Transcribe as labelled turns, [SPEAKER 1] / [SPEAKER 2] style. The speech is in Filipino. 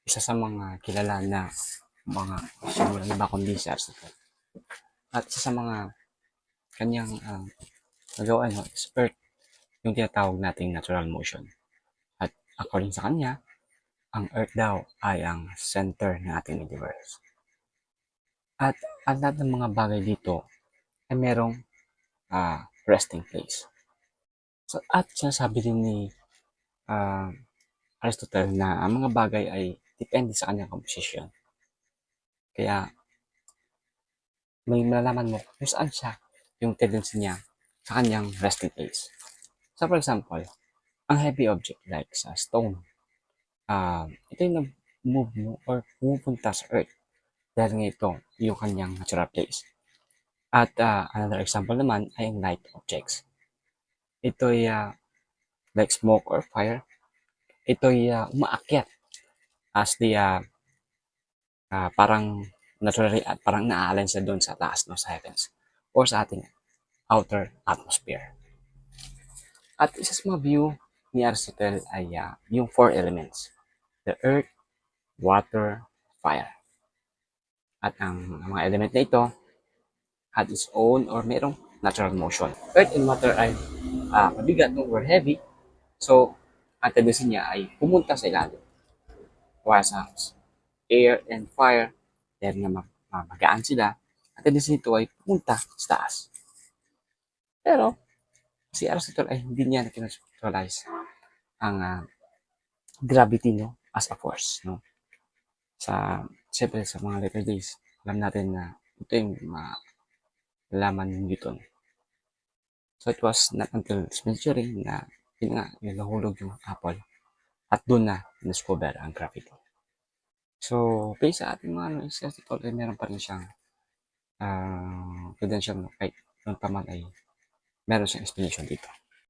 [SPEAKER 1] isa sa mga kilala na mga walang iba kundi si Aristotle. At isa sa mga kanyang nagawa is Earth, yung tinatawag nating natural motion. At according sa kanya, ang Earth daw ay ang center ng ating universe. At ang lahat ng mga bagay dito ay merong resting place. So, at sinasabi din ni uh, Aristotle na ang mga bagay ay depende sa kanyang composition. Kaya may malalaman mo kung saan siya yung tendency niya sa kanyang resting place. So for example, ang heavy object like sa stone, ito yung nag-move mo or pumupunta sa earth dahil nga ito yung kanyang natural place. At another example naman ay ang light objects. Ito ay like smoke or fire. Ito ay umaakyat as the parang naturally at parang naaalan siya doon sa taas no, sa heavens or sa ating outer atmosphere. At isa sa mga view ni Aristotle ay yung four elements. The earth, water, fire. At ang mga element na ito had its own or merong natural motion. Earth and water ay mabigat or heavy. So, ang tendency niya ay pumunta sa ilalim. While sa air and fire, dahil nga magaan sila, ang tendency nito ay pumunta sa taas. Pero, si Aristotle ay hindi niya na-conceptualize ang gravity no, as a force. No? Siyempre, sa mga later days, alam natin na ito yung malalaman ng Newton. So, it was not until this century na yun nga, nahulog yung apple at doon na discover ang gravity. So, based sa ating mga is Aristotle, ay meron pa rin siyang credential no, kahit noon pa man ay meron siyang explanation dito.